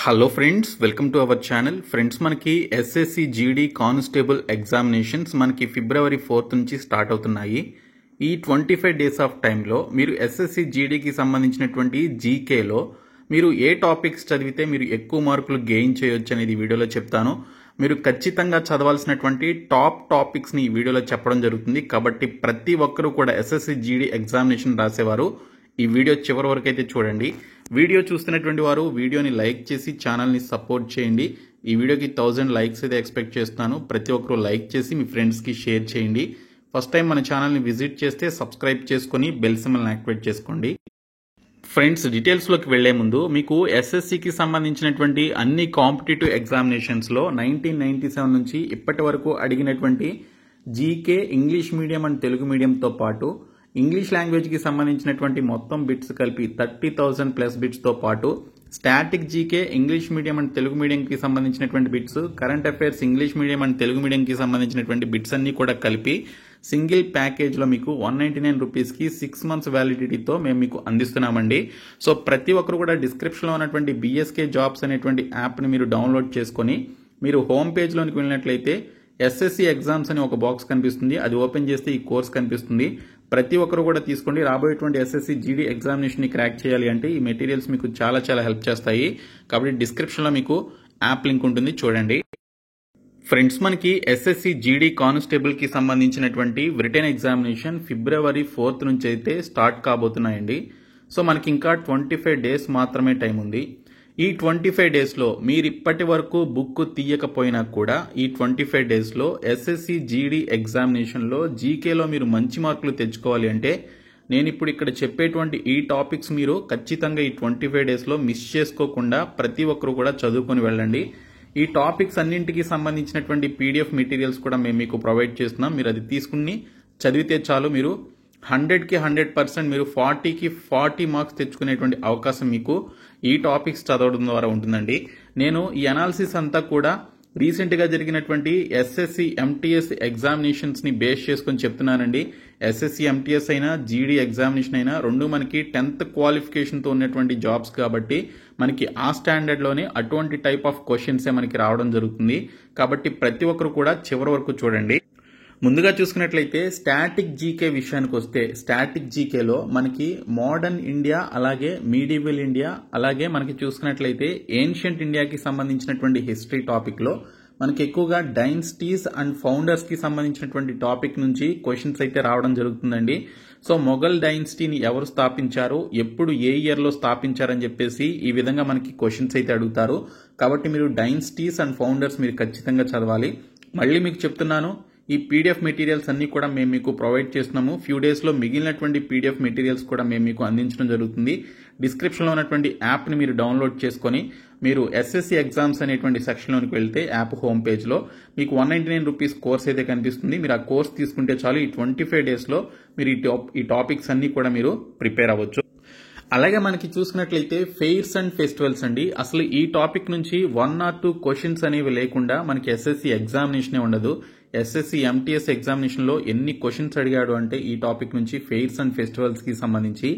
Hello friends, welcome to our channel. Friends, మనకి SSC GD constable examinations మనకి ఫిబ్రవరి 4 నుంచి start అవుతున్నాయి. ఈ 25 డేస్ ఆఫ్ టైంలో మీరు ఎస్ఎస్సి జీడీకి సంబంధించినటువంటి జీకేలో మీరు ఏ టాపిక్స్ చదివితే మీరు ఎక్కువ మార్కులు గెయిన్ చేయొచ్చు అనేది ఈ వీడియోలో చెప్తాను. మీరు ఖచ్చితంగా చదవాల్సినటువంటి టాప్ టాపిక్స్ని ఈ వీడియోలో చెప్పడం జరుగుతుంది. కాబట్టి ప్రతి ఒక్కరూ కూడా ఎస్ఎస్సి జీడీ ఎగ్జామినేషన్ రాసేవారు ఈ వీడియో చివరి వరకు అయితే చూడండి. వీడియో చూస్తున్నటువంటి వారు వీడియోని లైక్ చేసి ఛానల్ని సపోర్ట్ చేయండి. ఈ వీడియోకి 1000 లైక్స్ అయితే ఎక్స్పెక్ట్ చేస్తాను. ప్రతి ఒక్కరూ లైక్ చేసి మీ ఫ్రెండ్స్కి షేర్ చేయండి. ఫస్ట్ టైం మన ఛానల్ని విజిట్ చేస్తే సబ్స్క్రైబ్ చేసుకుని బెల్ సింబల్ని యాక్టివేట్ చేసుకోండి. ఫ్రెండ్స్, డీటెయిల్స్లోకి వెళ్లే ముందు మీకు ఎస్ఎస్సికి సంబంధించినటువంటి అన్ని కాంపిటేటివ్ ఎగ్జామినేషన్స్లో 1997 నుంచి ఇప్పటి వరకు అడిగినటువంటి GK English medium and Telugu మీడియంతో పాటు ఇంగ్లీష్ లాంగ్వేజ్కి సంబంధించినటువంటి మొత్తం బిట్స్ కలిపి 30,000 ప్లస్ బిట్స్తో పాటు static GK English medium and Telugu మీడియంకి సంబంధించినటువంటి bits, current affairs English medium and Telugu మీడియంకి సంబంధించినటువంటి బిట్స్ అన్ని కూడా కలిపి సింగిల్ ప్యాకేజ్లో మీకు 199 రూపీస్కి 6 మంత్స్ వ్యాలిడిటీతో మేము మీకు అందిస్తున్నామండి. సో ప్రతి ఒక్కరు కూడా డిస్క్రిప్షన్లో ఉన్నటువంటి బిఎస్కే జాబ్స్ అనేటువంటి యాప్ని మీరు డౌన్లోడ్ చేసుకొని మీరు హోమ్ పేజ్లోనికి వెళ్ళినట్లయితే ఎస్ఎస్సి ఎగ్జామ్స్ అని ఒక బాక్స్ కనిపిస్తుంది. అది ఓపెన్ చేస్తే ఈ కోర్స్ కనిపిస్తుంది. ప్రతి ఒక్కరు కూడా తీసుకోండి. రాబోయేటువంటి ఎస్ఎస్సి జీడీ ఎగ్జామినేషన్ ని క్రాక్ చేయాలి అంటే ఈ మెటీరియల్స్ మీకు చాలా హెల్ప్ చేస్తాయి. కాబట్టి డిస్క్రిప్షన్ లో మీకు యాప్ లింక్ ఉంటుంది, చూడండి. ఫ్రెండ్స్, మనకి ఎస్ఎస్సి జీడీ కానిస్టేబుల్ కి సంబంధించినటువంటి రిటన్ ఎగ్జామినేషన్ ఫిబ్రవరి 4 నుంచి అయితే స్టార్ట్ కాబోతున్నాయండి. సో మనకి ఇంకా 25 డేస్ మాత్రమే టైం ఉంది. ఈ 25 డేస్లో మీరు ఇప్పటి వరకు బుక్ తీయకపోయినా కూడా ఈ 25 డేస్లో ఎస్ఎస్సి జీడీ ఎగ్జామినేషన్లో జీకేలో మీరు మంచి మార్కులు తెచ్చుకోవాలి అంటే నేను ఇప్పుడు ఇక్కడ చెప్పేటువంటి ఈ టాపిక్స్ మీరు ఖచ్చితంగా ఈ 25 డేస్లో మిస్ చేసుకోకుండా ప్రతి ఒక్కరు కూడా చదువుకొని వెళ్ళండి. ఈ టాపిక్స్ అన్నింటికి సంబంధించినటువంటి పీడిఎఫ్ మెటీరియల్స్ కూడా మేము మీకు ప్రొవైడ్ చేస్తున్నాం. మీరు అది తీసుకుని చదివితే చాలు, మీరు 100కి 100% మీరు 40కి 40 మార్క్స్ తెచ్చుకునేటువంటి అవకాశం మీకు ఈ టాపిక్స్ చదవడం ద్వారా ఉంటుందండి. నేను ఈ అనాలిసిస్ అంతా కూడా రీసెంట్గా జరిగినటువంటి ఎస్ఎస్సి ఎంటీఎస్ ఎగ్జామినేషన్స్ ని బేస్ చేసుకుని చెప్తున్నానండి. ఎస్ఎస్సి ఎంటీఎస్ అయినా జీడీ ఎగ్జామినేషన్ అయినా రెండు మనకి 10th క్వాలిఫికేషన్తో ఉన్నటువంటి జాబ్స్ కాబట్టి మనకి ఆ స్టాండర్డ్లోనే అటువంటి టైప్ ఆఫ్ క్వశ్చన్సే మనకి రావడం జరుగుతుంది. కాబట్టి ప్రతి ఒక్కరు కూడా చివరి వరకు చూడండి. ముందుగా చూసుకున్నట్లయితే స్టాటిక్ జీకే విషయానికి వస్తే స్టాటిక్ జీకేలో మనకి మోడర్న్ ఇండియా, అలాగే మీడియవల్ ఇండియా, అలాగే మనకి చూసుకున్నట్లయితే ఏన్షియంట్ ఇండియాకి సంబంధించినటువంటి హిస్టరీ టాపిక్లో మనకి ఎక్కువగా డైనస్టీస్ అండ్ ఫౌండర్స్ కి సంబంధించినటువంటి టాపిక్ నుంచి క్వశ్చన్స్ అయితే రావడం జరుగుతుందండి. సో మొఘల్ డైనస్టీని ఎవరు స్థాపించారు, ఎప్పుడు ఏ ఇయర్లో స్థాపించారని చెప్పేసి ఈ విధంగా మనకి క్వశ్చన్స్ అయితే అడుగుతారు. కాబట్టి మీరు డైనస్టీస్ అండ్ ఫౌండర్స్ మీరు ఖచ్చితంగా చదవాలి. మళ్ళీ మీకు చెప్తున్నాను, ఈ పీడిఎఫ్ మెటీరియల్స్ అన్ని కూడా మేము మీకు ప్రొవైడ్ చేస్తున్నాము. ఫ్యూ డేస్లో మిగిలినటువంటి పీడిఎఫ్ మెటీరియల్స్ కూడా మేము మీకు అందించడం జరుగుతుంది. డిస్క్రిప్షన్లో ఉన్నటువంటి యాప్ని మీరు డౌన్లోడ్ చేసుకొని మీరు ఎస్ఎస్సి ఎగ్జామ్స్ అనేటువంటి సెక్షన్లోనికి వెళ్తే యాప్ హోమ్ పేజ్లో మీకు 199 రూపీస్ కోర్స్ అయితే కనిపిస్తుంది. మీరు ఆ కోర్స్ తీసుకుంటే చాలు, ఈ 25 డేస్లో మీరు ఈ టాపిక్స్ అన్ని కూడా మీరు ప్రిపేర్ అవ్వచ్చు. అలాగే మనకి చూసుకున్నట్లయితే ఫెయిర్స్ అండ్ ఫెస్టివల్స్ అండి. అసలు ఈ టాపిక్ నుంచి 1 or 2 క్వశ్చన్స్ అనేవి లేకుండా మనకి ఎస్ఎస్సి ఎగ్జామినేషనే ఉండదు. ఎస్ఎస్సి ఎంటీఎస్ ఎగ్జామినేషన్ లో ఎన్ని క్వశ్చన్స్ అడిగాడు అంటే ఈ టాపిక్ నుంచి ఫెయిర్స్ అండ్ ఫెస్టివల్స్ కి సంబంధించి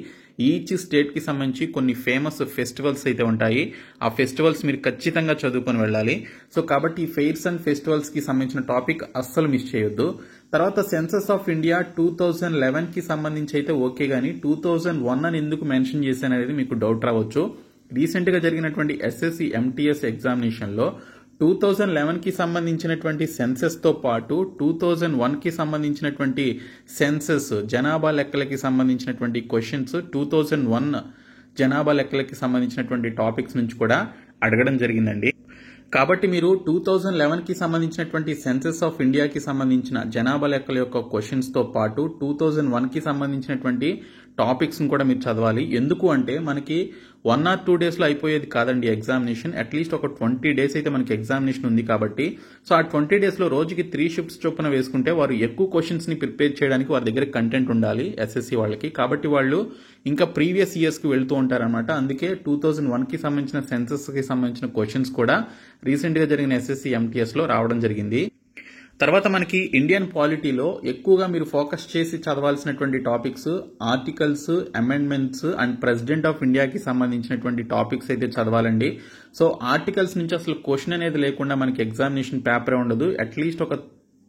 ఈచ్ స్టేట్ కి సంబంధించి కొన్ని ఫేమస్ ఫెస్టివల్స్ అయితే ఉంటాయి. ఆ ఫెస్టివల్స్ మీరు ఖచ్చితంగా చదువుకొని వెళ్ళాలి. సో కాబట్టి ఈ ఫెయిర్స్ అండ్ ఫెస్టివల్స్ కి సంబంధించిన టాపిక్ అస్సలు మిస్ చేయొద్దు. తర్వాత సెన్సస్ ఆఫ్ ఇండియా 2011 కి సంబంధించి అయితే ఓకే, గానీ 2001 అని ఎందుకు మెన్షన్ చేశాను అనేది మీకు డౌట్ రావచ్చు. రీసెంట్ గా జరిగినటువంటి ఎస్ఎస్సి ఎంటీఎస్ ఎగ్జామినేషన్ లో 2011 కి సంబంధించినటువంటి సెన్సెస్ తో పాటు 2001 కి సంబంధించినటువంటి సెన్సెస్ జనాభా లెక్కలకి సంబంధించినటువంటి క్వశ్చన్స్ 2001 జనాభా లెక్కలకి సంబంధించినటువంటి టాపిక్స్ నుంచి కూడా అడగడం జరిగిందండి. కాబట్టి మీరు 2011 కి సంబంధించినటువంటి సెన్సెస్ ఆఫ్ ఇండియాకి సంబంధించిన జనాభా లెక్కల యొక్క క్వశ్చన్స్ తో పాటు 2001 కి సంబంధించినటువంటి టాపిక్స్ కూడా మీరు చదవాలి. ఎందుకు అంటే మనకి 1 or 2 డేస్లో అయిపోయేది కాదండి ఎగ్జామినేషన్. అట్లీస్ట్ ఒక 20 డేస్ అయితే మనకి ఎగ్జామినేషన్ ఉంది కాబట్టి సో ఆ 20 డేస్లో రోజుకి 3 షిఫ్ట్స్ చొప్పున వేసుకుంటే వారు ఎక్కువ క్వశ్చన్స్ ని ప్రిపేర్ చేయడానికి వారి దగ్గర కంటెంట్ ఉండాలి ఎస్ఎస్సి వాళ్ళకి. కాబట్టి వాళ్ళు ఇంకా ప్రీవియస్ ఇయర్స్ కి వెళ్తూ ఉంటారనమాట. అందుకే 2001 కి సంబంధించిన సెన్సస్ కి సంబంధించిన క్వశ్చన్స్ కూడా రీసెంట్ గా జరిగిన ఎస్ఎస్సి ఎంటీఎస్ లో రావడం జరిగింది. తర్వాత మనకి ఇండియన్ పాలిటీలో ఎక్కువగా మీరు ఫోకస్ చేసి చదవాల్సినటువంటి topics articles, amendments and president of ఇండియాకి సంబంధించినటువంటి టాపిక్స్ అయితే చదవాలండి. సో ఆర్టికల్స్ నుంచి అసలు క్వశ్చన్ అనేది లేకుండా మనకి ఎగ్జామినేషన్ పేపరే ఉండదు. అట్లీస్ట్ ఒక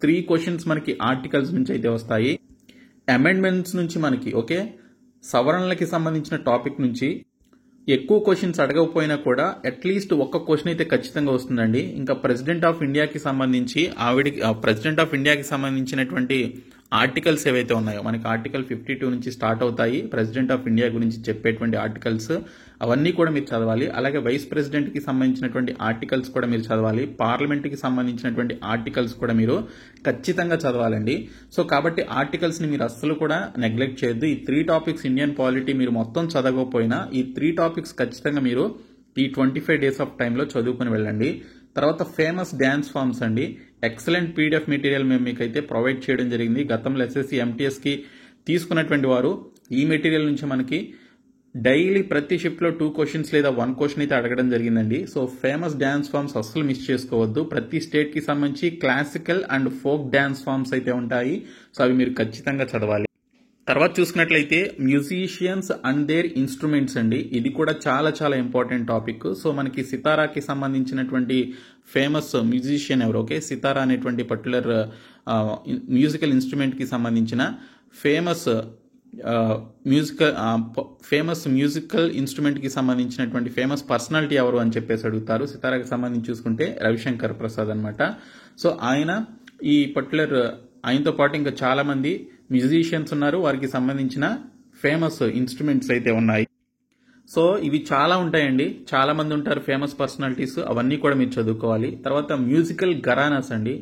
3 క్వశ్చన్స్ మనకి ఆర్టికల్స్ నుంచి అయితే వస్తాయి. అమెండ్మెంట్స్ నుంచి మనకి సవరణలకి సంబంధించిన టాపిక్ నుంచి ఎక్కువ క్వశ్చన్స్ అడగకపోయినా కూడా అట్లీస్ట్ ఒక్క క్వశ్చన్ అయితే ఖచ్చితంగా వస్తుందండి. ఇంకా ప్రెసిడెంట్ ఆఫ్ ఇండియాకి సంబంధించినటువంటి ఆర్టికల్స్ ఏవైతే ఉన్నాయో మనకి ఆర్టికల్ 52 నుంచి స్టార్ట్ అవుతాయి. ప్రెసిడెంట్ ఆఫ్ ఇండియా గురించి చెప్పేటువంటి ఆర్టికల్స్ అవన్నీ కూడా మీరు చదవాలి. అలాగే వైస్ ప్రెసిడెంట్ కి సంబంధించినటువంటి ఆర్టికల్స్ కూడా మీరు చదవాలి. పార్లమెంట్ కి సంబంధించినటువంటి ఆర్టికల్స్ కూడా మీరు ఖచ్చితంగా చదవాలండి. సో కాబట్టి ఆర్టికల్స్ ని మీరు అస్సలు కూడా నెగ్లెక్ట్ చేయొద్దు. ఈ 3 టాపిక్స్ ఇండియన్ పాలిటీ మీరు మొత్తం చదవకపోయినా ఈ 3 టాపిక్స్ ఖచ్చితంగా మీరు ఈ 25 డేస్ ఆఫ్ టైంలో చదువుకుని వెళ్ళండి. తర్వాత ఫేమస్ డ్యాన్స్ ఫామ్స్ అండి. ఎక్సలెంట్ పీడిఎఫ్ మెటీరియల్ మేము మీకైతే ప్రొవైడ్ చేయడం జరిగింది. గతంలో ఎస్ఎస్సి ఎంటీఎస్ కి తీసుకున్నటువంటి వారు ఈ మెటీరియల్ నుంచి మనకి డైలీ ప్రతి షిఫ్ట్ లో 2 క్వశ్చన్స్ లేదా 1 క్వశ్చన్ అయితే అడగడం జరిగిందండి. సో ఫేమస్ డ్యాన్స్ ఫామ్స్ అస్సలు మిస్ చేసుకోవద్దు. ప్రతి స్టేట్ కి సంబంధించి classical and folk dance forms అయితే ఉంటాయి. సో అవి మీరు ఖచ్చితంగా చదవాలి. తర్వాత చూసుకున్నట్లయితే మ్యూజిషియన్స్ అండ్ దేర్ ఇన్స్ట్రుమెంట్స్ అండి. ఇది కూడా చాలా చాలా ఇంపార్టెంట్ టాపిక్. సో మనకి సితారాకి సంబంధించినటువంటి ఫేమస్ మ్యూజిషియన్ ఎవరు? సితారా అనేటువంటి పర్టికులర్ మ్యూజికల్ ఇన్స్ట్రుమెంట్ కి సంబంధించిన ఫేమస్ మ్యూజికల్ ఇన్స్ట్రుమెంట్ కి సంబంధించినటువంటి ఫేమస్ పర్సనాలిటీ ఎవరు అని చెప్పేసి అడుగుతారు. సితారాకి సంబంధించి చూసుకుంటే రవిశంకర్ ప్రసాద్ అనమాట. సో ఈ పర్టికులర్ ఆయనతో పాటు ఇంకా చాలా మంది మ్యూజిషియన్స్ ఉన్నారు. వారికి సంబంధించిన ఫేమస్ ఇన్స్ట్రుమెంట్స్ అయితే ఉన్నాయి. సో ఇవి చాలా ఉంటాయండి. చాలా మంది ఉంటారు ఫేమస్ పర్సనాలిటీస్. అవన్నీ కూడా మీరు చదువుకోవాలి. తర్వాత మ్యూజికల్ ఘరానాస్ అండి.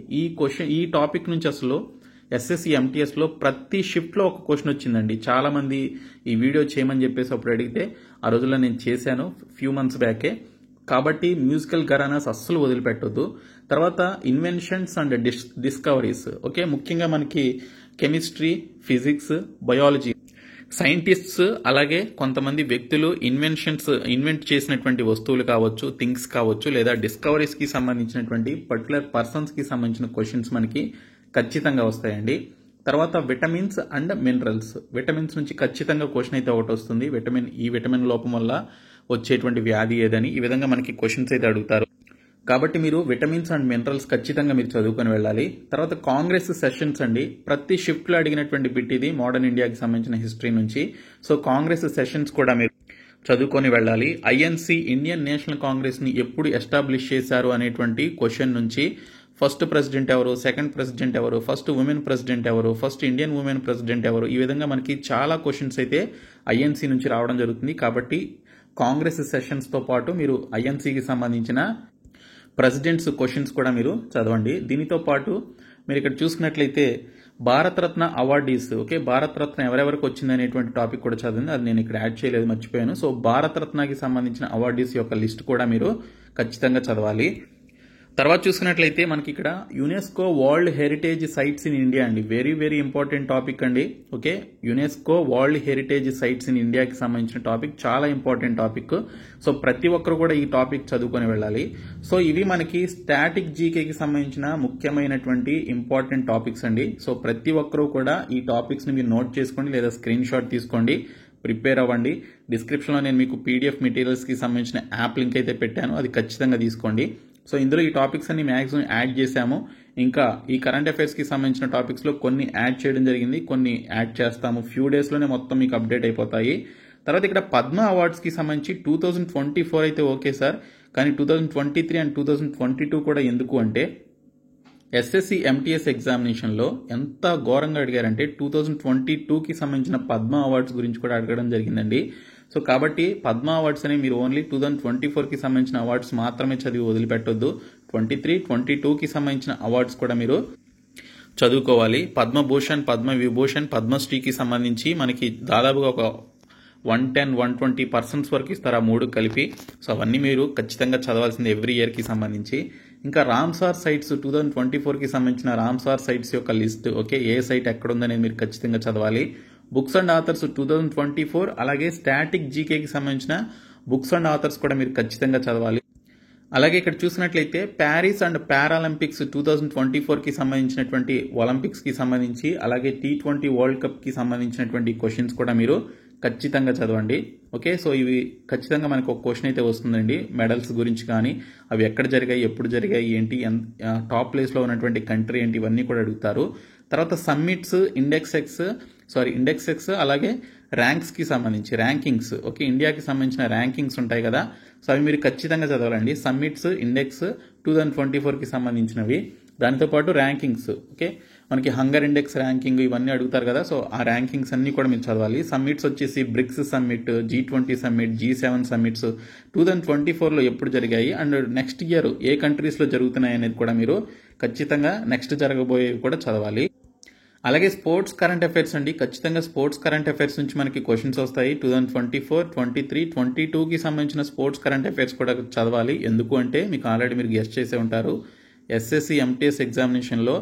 ఈ టాపిక్ నుంచి అసలు ఎస్ఎస్సి ఎంటీఎస్ లో ప్రతి షిఫ్ట్ లో ఒక క్వశ్చన్ వచ్చిందండి. చాలా మంది ఈ వీడియో చేయమని చెప్పేసి అప్పుడు అడిగితే ఆ రోజుల్లో నేను చేశాను ఫ్యూ మంత్స్ బ్యాకే. కాబట్టి మ్యూజికల్ ఘరానాస్ అస్సలు వదిలిపెట్టొద్దు. తర్వాత ఇన్వెన్షన్స్ అండ్ డిస్కవరీస్. ముఖ్యంగా మనకి కెమిస్ట్రీ, ఫిజిక్స్, బయాలజీ సైంటిస్ట్స్ అలాగే కొంతమంది వ్యక్తులు ఇన్వెంట్ చేసినటువంటి వస్తువులు కావచ్చు, థింగ్స్ కావచ్చు, లేదా డిస్కవరీస్ కి సంబంధించినటువంటి పర్టికులర్ పర్సన్స్ కి సంబంధించిన క్వశ్చన్స్ మనకి ఖచ్చితంగా వస్తాయండి. తర్వాత విటమిన్స్ అండ్ మినరల్స్. విటమిన్స్ నుంచి ఖచ్చితంగా క్వశ్చన్ అయితే ఒకటి వస్తుంది. ఈ విటమిన్ లోపం వల్ల వచ్చేటువంటి వ్యాధి ఏదని ఈ విధంగా మనకి క్వశ్చన్స్ అయితే అడుగుతారు. కాబట్టి మీరు విటమిన్స్ అండ్ మినరల్స్ ఖచ్చితంగా మీరు చదువుకొని వెళ్ళాలి. తర్వాత కాంగ్రెస్ సెషన్స్ అండి. ప్రతి షిఫ్ట్ లో అడిగినటువంటి బిట్ ఇది మోడర్న్ ఇండియాకి సంబంధించిన హిస్టరీ నుంచి. సో కాంగ్రెస్ సెషన్స్ కూడా మీరు చదువుకొని వెళ్ళాలి. ఐఎన్సి ఇండియన్ నేషనల్ కాంగ్రెస్ ని ఎప్పుడు ఎస్టాబ్లిష్ చేశారు అనేటువంటి క్వశ్చన్ నుంచి ఫస్ట్ ప్రెసిడెంట్ ఎవరు, సెకండ్ ప్రెసిడెంట్ ఎవరు, ఫస్ట్ ఉమెన్ ప్రెసిడెంట్ ఎవరు, ఫస్ట్ ఇండియన్ ఉమెన్ ప్రెసిడెంట్ ఎవరు, ఈ విధంగా మనకి చాలా క్వశ్చన్స్ అయితే ఐఎన్సి నుంచి రావడం జరుగుతుంది. కాబట్టి కాంగ్రెస్ సెషన్స్ తో పాటు మీరు ఐఎన్సికి సంబంధించిన ప్రెసిడెంట్స్ క్వశ్చన్స్ కూడా మీరు చదవండి. దీనితో పాటు మీరు ఇక్కడ చూసుకున్నట్లయితే భారతరత్న అవార్డీస్. భారతరత్న ఎవరెవరికి వచ్చింది అనేటువంటి టాపిక్ కూడా చదివింది. అది నేను ఇక్కడ యాడ్ చేయలేదు, మర్చిపోయాను. సో భారతరత్నకి సంబంధించిన అవార్డీస్ యొక్క లిస్ట్ కూడా మీరు ఖచ్చితంగా చదవాలి. తర్వాత చూసుకున్నట్లయితే మనకి ఇక్కడ UNESCO world heritage sites in India అండి. వెరీ వెరీ ఇంపార్టెంట్ టాపిక్ అండి. UNESCO world heritage sites in ఇండియాకి సంబంధించిన టాపిక్ చాలా ఇంపార్టెంట్ టాపిక్. సో ప్రతి ఒక్కరు కూడా ఈ టాపిక్ చదువుకొని వెళ్ళాలి. సో ఇవి మనకి స్టాటిక్ జీకేకి సంబంధించిన ముఖ్యమైనటువంటి ఇంపార్టెంట్ టాపిక్స్ అండి. సో ప్రతి ఒక్కరు కూడా ఈ టాపిక్స్ ని మీరు నోట్ చేసుకోండి లేదా స్క్రీన్ షాట్ తీసుకోండి, ప్రిపేర్ అవ్వండి. డిస్క్రిప్షన్లో నేను మీకు పీడిఎఫ్ మెటీరియల్స్ కి సంబంధించిన యాప్ లింక్ అయితే పెట్టాను, అది ఖచ్చితంగా తీసుకోండి. సో ఇందులో ఈ టాపిక్స్ అన్ని మ్యాక్సిమం యాడ్ చేశాము. ఇంకా ఈ కరెంట్ అఫైర్స్ కి సంబంధించిన టాపిక్స్ లో కొన్ని యాడ్ చేయడం జరిగింది, కొన్ని యాడ్ చేస్తాము. ఫ్యూ డేస్ లోనే మొత్తం మీకు అప్డేట్ అయిపోతాయి. తర్వాత ఇక్కడ పద్మ అవార్డ్స్ కి సంబంధించి 2024 అయితే ఓకే సార్, కానీ 2023 అండ్ 2022 కూడా ఎందుకు అంటే ఎస్ఎస్సి ఎంటీఎస్ ఎగ్జామినేషన్ లో ఎంత ఘోరంగా అడిగారంటే 2022కి సంబంధించిన పద్మ అవార్డ్స్ గురించి కూడా అడగడం జరిగిందండి. సో కాబట్టి పద్మ అవార్డ్స్ అనేవి మీరు ఓన్లీ 2024కి సంబంధించిన అవార్డ్స్ మాత్రమే చదివి వదిలిపెట్టొద్దు. 23, 22కి సంబంధించిన అవార్డ్స్ కూడా మీరు చదువుకోవాలి. పద్మభూషణ్, పద్మ విభూషణ్, పద్మశ్రీకి సంబంధించి మనకి దాదాపుగా ఒక 110-120 పర్సన్స్ వరకు ఇస్తారు ఆ 3 కలిపి. సో అవన్నీ మీరు ఖచ్చితంగా చదవాల్సింది ఎవ్రీ ఇయర్ కి సంబంధించి. ఇంకా రామ్సార్ సైట్స్ 2024కి సంబంధించిన రామ్సార్ సైట్స్ యొక్క లిస్ట్ ఏ సైట్ ఎక్కడ ఉందనేది మీరు ఖచ్చితంగా చదవాలి. బుక్స్ అండ్ ఆథర్స్ 2024 అలాగే స్టాటిక్ జీకేకి సంబంధించిన బుక్స్ అండ్ ఆథర్స్ కూడా మీరు ఖచ్చితంగా చదవాలి. అలాగే ఇక్కడ చూసినట్లయితే ప్యారిస్ అండ్ పారాలింపిక్స్ 2024కి సంబంధించినటువంటి ఒలింపిక్స్కి సంబంధించి అలాగే T20 వరల్డ్ కప్కి సంబంధించినటువంటి క్వశ్చన్స్ కూడా మీరు ఖచ్చితంగా చదవండి. ఓకే, సో ఇవి ఖచ్చితంగా మనకు ఒక క్వశ్చన్ అయితే వస్తుందండి. మెడల్స్ గురించి కానీ అవి ఎక్కడ జరిగాయి, ఎప్పుడు జరిగాయి, ఏంటి, టాప్ ప్లేస్లో ఉన్నటువంటి కంట్రీ ఏంటి, ఇవన్నీ కూడా అడుగుతారు. తర్వాత సమ్మిట్స్, ఇండెక్సెక్స్ అలాగే ర్యాంక్స్కి సంబంధించి ర్యాంకింగ్స్. ఓకే, ఇండియాకి సంబంధించిన ర్యాంకింగ్స్ ఉంటాయి కదా, సో అవి మీరు ఖచ్చితంగా చదవాలండి. సమ్మిట్స్, ఇండెక్స్ 2024కి సంబంధించినవి, దాంతోపాటు ర్యాంకింగ్స్. ఓకే, మనకి హంగర్ ఇండెక్స్ ర్యాంకింగ్ ఇవన్నీ అడుగుతారు కదా, సో ఆ ర్యాంకింగ్స్ అన్నీ కూడా మీరు చదవాలి. సమ్మిట్స్ వచ్చేసి BRICS summit, G20 summit, G7 summits 2024లో ఎప్పుడు జరిగాయి అండ్ నెక్స్ట్ ఇయర్ ఏ కంట్రీస్లో జరుగుతున్నాయి అనేది కూడా మీరు ఖచ్చితంగా నెక్స్ట్ జరగబోయేవి కూడా చదవాలి. అలాగే స్పోర్ట్స్ కరెంట్ అఫైర్స్ అండి, ఖచ్చితంగా స్పోర్ట్స్ కరెంట్ అఫైర్స్ నుంచి మనకి క్వశ్చన్స్ వస్తాయి. 2024, 23, 22కి సంబంధించిన స్పోర్ట్స్ కరెంట్ అఫైర్స్ కూడా చదవాలి. ఎందుకు అంటే మీకు ఆల్రెడీ మీరు గెస్ట్ చేసే ఉంటారు, ఎస్ఎస్సి ఎంటీఎస్ ఎగ్జామినేషన్లో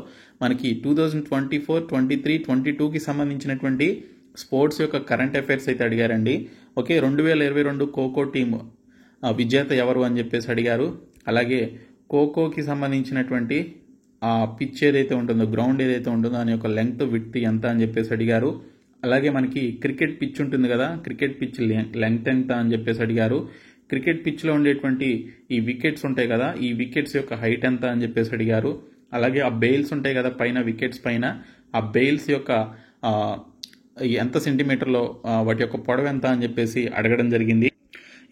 మనకి 2024, 23, 22కి సంబంధించినటువంటి స్పోర్ట్స్ యొక్క కరెంట్ అఫైర్స్ అయితే అడిగారండి. ఓకే, 2022 ఖోఖో టీమ్ విజేత ఎవరు అని చెప్పేసి అడిగారు. అలాగే ఖోఖోకి సంబంధించినటువంటి ఆ పిచ్ ఏదైతే ఉంటుందో, గ్రౌండ్ ఏదైతే ఉంటుందో దాని యొక్క లెంగ్త్, విడ్త్ ఎంత అని చెప్పేసి అడిగారు. అలాగే మనకి క్రికెట్ పిచ్ ఉంటుంది కదా, క్రికెట్ పిచ్ లెంగ్త్ ఎంత అని చెప్పేసి అడిగారు. క్రికెట్ పిచ్లో ఉండేటువంటి ఈ వికెట్స్ ఉంటాయి కదా, ఈ వికెట్స్ యొక్క హైట్ ఎంత అని చెప్పేసి అడిగారు. అలాగే ఆ బెయిల్స్ ఉంటాయి కదా పైన, వికెట్స్ పైన, ఆ బెయిల్స్ యొక్క ఎంత సెంటీమీటర్లో వాటి యొక్క పొడవు ఎంత అని చెప్పేసి అడగడం జరిగింది.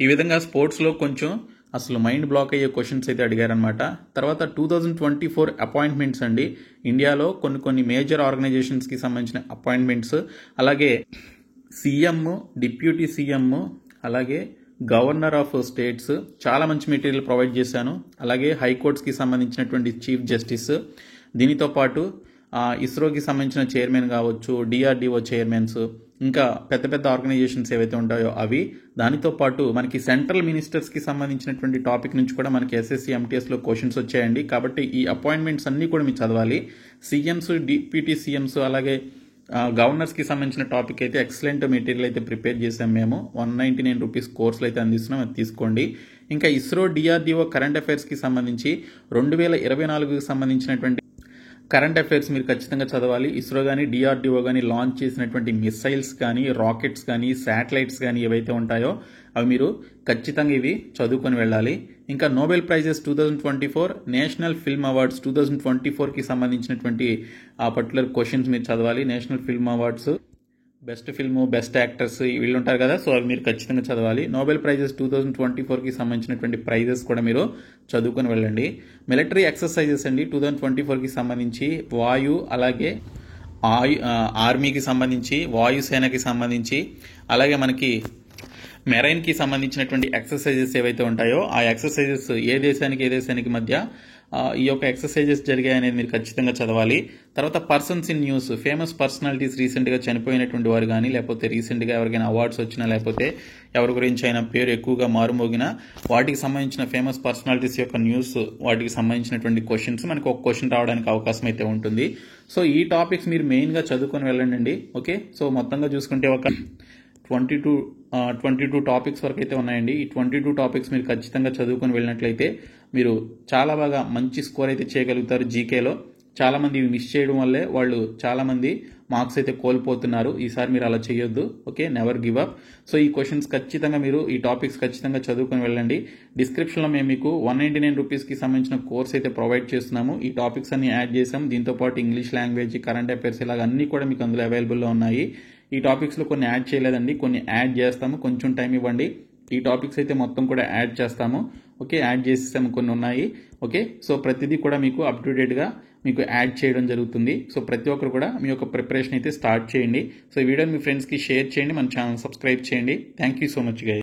ఈ విధంగా స్పోర్ట్స్లో కొంచెం అసలు మైండ్ బ్లాక్ అయ్యే క్వశ్చన్స్ అయితే అడిగారనమాట. తర్వాత 2024 అపాయింట్మెంట్స్ అండి, ఇండియాలో కొన్ని మేజర్ ఆర్గనైజేషన్స్కి సంబంధించిన అపాయింట్మెంట్స్, అలాగే సీఎం, డిప్యూటీ సీఎం, అలాగే గవర్నర్ ఆఫ్ స్టేట్స్, చాలా మంచి మెటీరియల్ ప్రొవైడ్ చేశాను. అలాగే హైకోర్ట్స్కి సంబంధించినటువంటి చీఫ్ జస్టిస్, దీనితో పాటు ఇస్రోకి సంబంధించిన చైర్మన్ కావచ్చు, DRDO చైర్మన్స్, ఇంకా పెద్ద పెద్ద ఆర్గనైజేషన్స్ ఏవైతే ఉంటాయో అవి, దానితో పాటు మనకి సెంట్రల్ మినిస్టర్స్కి సంబంధించినటువంటి టాపిక్ నుంచి కూడా మనకి ఎస్ఎస్సి ఎంటీఎస్లో క్వశ్చన్స్ వచ్చాయండి. కాబట్టి ఈ అపాయింట్మెంట్స్ అన్నీ కూడా మీరు చదవాలి. సీఎంస్, డిప్యూటీ సీఎంస్, అలాగే గవర్నర్స్కి సంబంధించిన టాపిక్ అయితే ఎక్సలెంట్ మెటీరియల్ అయితే ప్రిపేర్ చేసాం మేము. 199 రూపీస్ కోర్సులు అయితే అందిస్తున్నాం, అది తీసుకోండి. ఇంకా ఇస్రో, DRDO కరెంట్ అఫైర్స్కి సంబంధించి 2024కి సంబంధించినటువంటి కరెంట్ అఫైర్స్ మీరు ఖచ్చితంగా చదవాలి. ఇస్రో కానీ DRDO కానీ లాంచ్ చేసినటువంటి మిసైల్స్ కానీ, రాకెట్స్ కానీ, శాటిలైట్స్ కానీ ఏవైతే ఉంటాయో అవి మీరు ఖచ్చితంగా ఇవి చదువుకొని వెళ్ళాలి. ఇంకా Nobel prizes 2024, national film awards 2024కి సంబంధించినటువంటి ఆ పర్టికులర్ క్వశ్చన్స్ మీరు చదవాలి. National film awards, best film, best actors వీళ్ళు ఉంటారు కదా, సో అవి మీరు ఖచ్చితంగా చదవాలి. నోబెల్ ప్రైజెస్ 2024కి సంబంధించినటువంటి ప్రైజెస్ కూడా మీరు చదువుకొని వెళ్ళండి. మిలిటరీ ఎక్సర్సైజెస్ అండి 2024కి సంబంధించి వాయు, అలాగే ఆర్మీకి సంబంధించి, వాయుసేనకి సంబంధించి, అలాగే మనకి మెరైన్కి సంబంధించినటువంటి ఎక్సర్సైజెస్ ఏవైతే ఉంటాయో ఆ ఎక్సర్సైజెస్ ఏ దేశానికి మధ్య ఈ యొక్క ఎక్సర్సైజెస్ జరిగాయి అనేది మీరు ఖచ్చితంగా చదవాలి. తర్వాత persons in news, famous personalities, రీసెంట్గా చనిపోయినటువంటి వారు కానీ, లేకపోతే రీసెంట్గా ఎవరికైనా అవార్డ్స్ వచ్చినా, లేకపోతే ఎవరి గురించి అయినా పేరు ఎక్కువగా మారుమోగినా వాటికి సంబంధించిన ఫేమస్ పర్సనాలిటీస్ యొక్క న్యూస్, వాటికి సంబంధించినటువంటి క్వశ్చన్స్ మనకు ఒక క్వశ్చన్ రావడానికి అవకాశం అయితే ఉంటుంది. సో ఈ టాపిక్స్ మీరు మెయిన్గా చదువుకొని వెళ్ళండి. ఓకే, సో మొత్తంగా చూసుకుంటే ఒక 22 టాపిక్స్ వరకు అయితే ఉన్నాయండి. ఈ 22 టాపిక్స్ మీరు ఖచ్చితంగా చదువుకొని వెళ్ళినట్లయితే మీరు చాలా బాగా మంచి స్కోర్ అయితే చేయగలుగుతారు. జీకేలో చాలామంది ఇవి మిస్ చేయడం వల్లే వాళ్ళు చాలామంది మార్క్స్ అయితే కోల్పోతున్నారు. ఈసారి మీరు అలా చేయొద్దు. Okay, never give up. So ఈ క్వశ్చన్స్ ఖచ్చితంగా మీరు, ఈ టాపిక్స్ ఖచ్చితంగా చదువుకొని వెళ్ళండి. డిస్క్రిప్షన్లో మేము మీకు 199 రూపీస్కి సంబంధించిన కోర్స్ అయితే ప్రొవైడ్ చేస్తున్నాము. ఈ టాపిక్స్ అన్ని యాడ్ చేసాం. దీంతోపాటు ఇంగ్లీష్ లాంగ్వేజ్, కరెంట్ అఫైర్స్ ఇలాగ అన్నీ కూడా మీకు అందులో అవైలబుల్లో ఉన్నాయి. ఈ టాపిక్స్లో కొన్ని యాడ్ చేయలేదండి, కొన్ని యాడ్ చేస్తాము, కొంచెం టైం ఇవ్వండి. ఈ టాపిక్స్ అయితే మొత్తం కూడా యాడ్ చేస్తాము. ఓకే, యాడ్ చేసేసాము, కొన్ని ఉన్నాయి. ఓకే, సో ప్రతిదీ కూడా మీకు అప్ టు డేట్గా మీకు యాడ్ చేయడం జరుగుతుంది. సో ప్రతి ఒక్కరు కూడా మీ యొక్క ప్రిపరేషన్ అయితే స్టార్ట్ చేయండి. సో ఈ వీడియోని మీ ఫ్రెండ్స్కి షేర్ చేయండి, మన ఛానల్ సబ్స్క్రైబ్ చేయండి. Thank you so much guys.